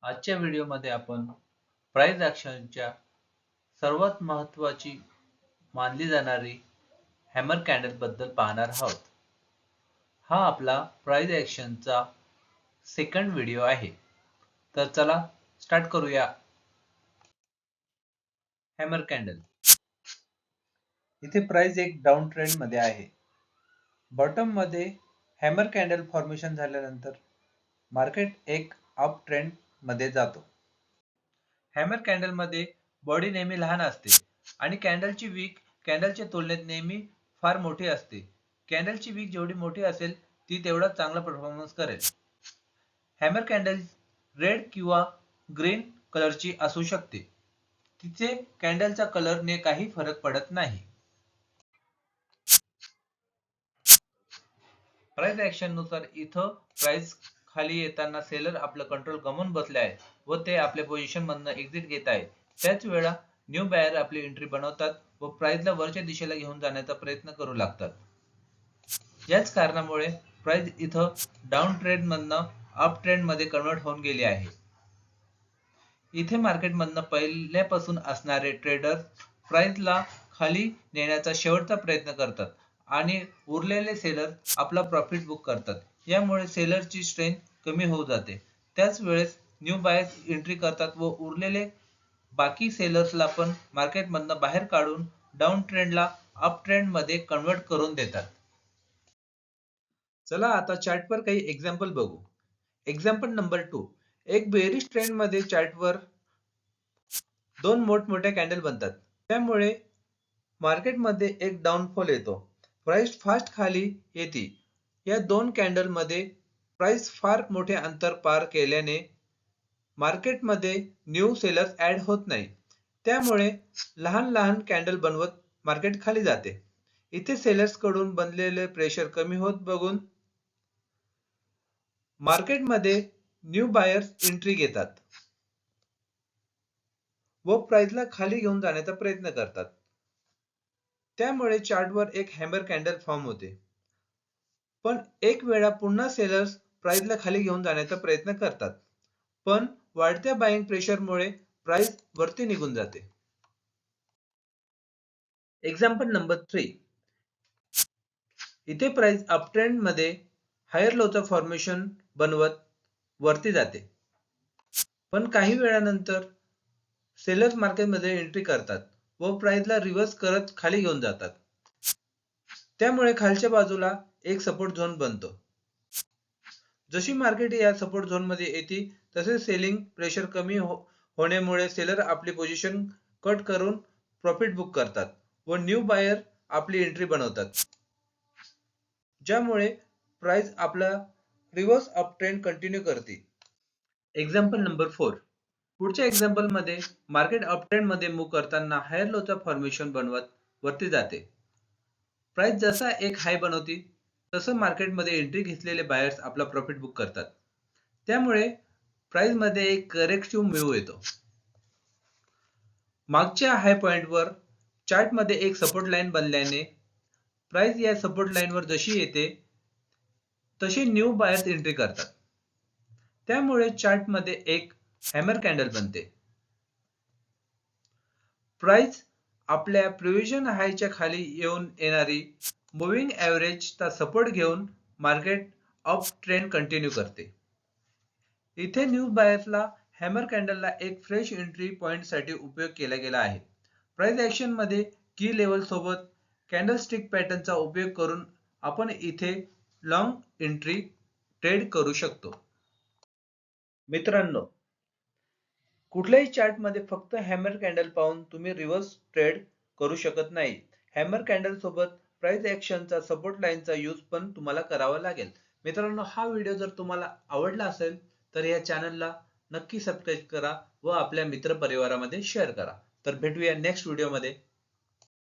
आजच्या व्हिडिओमध्ये आपण प्राइस ॲक्शनच्या सर्वात महत्त्वाची मानली जाणारी हॅमर कॅन्डल बद्दल पाहणार आहोत. हा आपला प्राइस ॲक्शनचा सेकंड व्हिडिओ आहे. तर चला स्टार्ट करूया. Hammer candle. इथे प्राइस एक डाऊन ट्रेंड मध्ये आहे. बॉटम मध्ये हॅमर कॅन्डल फॉर्मेशन झाल्यानंतर मार्केट एक अप ट्रेंड मध्ये जातो. हॅमर कॅन्डल मध्ये बॉडी नेहमी लहान असते आणि कॅन्डलची विक कॅन्डलच्या तुलनेत नेहमी फार मोठी असते. कॅन्डलची विक जेवढी मोठी असेल ती तेवढा चांगला परफॉर्मन्स करेल. हॅमर कॅन्डल रेड किंवा ग्रीन कलरची असू शकते. तिचे कॅन्डलचा कलरने काही फरक पडत नाही. प्राइस ॲक्शन नुसार इथं प्राइस खाली येताना सेलर आपलं कंट्रोल गमावून बसले आहे व ते आपल्या पोझिशन मधनं एक्झिट घेत आहे. त्याच वेळा न्यू बायर आपली एंट्री बनवतात व प्राइसला वरच्या दिशेला घेऊन जाण्याचा प्रयत्न करू लागतात. याच कारणामुळे प्राइस इथं डाऊन ट्रेंड मधनं अप ट्रेंड मध्ये कन्वर्ट होऊन गेली आहे. इथे मार्केट मधनं पहिल्यापासून असणारे ट्रेडर प्राइसला खाली नेण्याचा शेवटचा प्रयत्न करतात आणि उरलेले सेलर आपला प्रॉफिट बुक करतात. यामुळे सेलरची स्ट्रेंथ कमी होऊ जाते. त्याच वेळेस न्यू बायर्स एंट्री करतात व उरलेले बाकी सेलर्सला पण मार्केट मधनं बाहेर काढून डाऊन ट्रेंडला अप ट्रेंड मध्ये कन्वर्ट करून देतात. चला आता चार्टवर काही एक्झाम्पल बघू. Example number 2. एक बेरिश ट्रेंड मध्ये चार्टवर दोन मोठमोठ्या कॅन्डल बनतात. त्यामुळे मार्केटमध्ये एक डाऊनफॉल येतो. प्राइस फास्ट खाली येते. या दोन कॅन्डल मध्ये प्राइस फार मोठे अंतर पार केल्याने मार्केटमध्ये न्यू सेलर्स ऍड होत नाही. त्यामुळे लहान लहान कॅन्डल बनवत मार्केट खाली जाते. इथे सेलर्स कडून बनलेले प्रेशर कमी होत बघून मार्केटमध्ये न्यू बायर्स एंट्री घेतात व प्राइसला खाली घेऊन जाण्याचा प्रयत्न करतात. त्यामुळे चार्टवर एक हॅमर कॅन्डल फॉर्म होते. पण एक वेळा पुन्हा सेलर्स प्राइसला खाली घेऊन जाण्याचा प्रयत्न करतात. पण वाढत्या बाइंग प्रेशरमुळे प्राइस वरती निघून जाते. Example number 3. इथे प्राइस अप ट्रेंड मध्ये हायर लोचा फॉर्मेशन बनवत वरती जाते. पण काही वेळानंतर सेलर्स मार्केटमध्ये एंट्री करतात व प्राइसला रिव्हर्स करत खाली घेऊन जातात. त्यामुळे खालच्या बाजूला एक सपोर्ट झोन बनतो. जशी मार्केट या सपोर्ट झोन मध्ये येते तसे सेलिंग प्रेशर कमी होण्यामुळे सेलर आपली पोझिशन कट करून प्रॉफिट बुक करतात व न्यू बायर आपली एंट्री बनवतात. ज्यामुळे प्राइस आपला रिव्हर्स अप ट्रेंड कंटिन्यू करते. Example number 4. पुढच्या एक्झाम्पल मध्ये मार्केट अप ट्रेंड मध्ये मूव्ह करताना हायर लोचा फॉर्मेशन बनवत वरती जाते. प्राइस जसा एक हाय बनवते तसं मार्केटमध्ये एंट्री घेतलेले बायर्स आपला प्रॉफिट बुक करतात. त्यामुळे प्राइस मध्ये एक करेक्टिव्ह मूव्ह येतो. मागच्या हाय पॉइंटवर चार्ट मध्ये एक सपोर्ट लाईन बनल्याने प्राइस या सपोर्ट लाईनवर जशी येते तशी न्यू बायर्स एंट्री करतात. त्यामुळे चार्ट मध्ये एक हॅमर कॅन्डल बनते. प्राइस आपल्या प्रिव्हिजन हायच्या खाली येऊन येणारी मूव्हिंग ॲव्हरेजचा सपोर्ट घेऊन मार्केट अप ट्रेंड कंटिन्यू करते. इथे न्यू बायर्सला हॅमर कॅन्डलला एक फ्रेश एंट्री पॉइंट साठी उपयोग केला गेला आहे. प्राइस ॲक्शन मध्ये की लेवल सोबत कॅन्डलस्टिक पॅटर्नचा उपयोग करून आपण इथे लॉंग एंट्री ट्रेड करू शकतो. मित्रांनो, कुठल्याही चार्ट मध्ये फक्त हॅमर कॅन्डल पाहून तुम्ही रिव्हर्स ट्रेड करू शकत नाही. हॅमर कॅन्डल सोबत प्राइस ॲक्शनचा सपोर्ट लाईनचा यूज पण तुम्हाला करावा लागेल. मित्रांनो, हा व्हिडिओ जर तुम्हाला आवडला असेल तर या चॅनलला नक्की सबस्क्राईब करा व आपल्या मित्र परिवारामध्ये शेअर करा. तर भेटूया नेक्स्ट व्हिडिओमध्ये.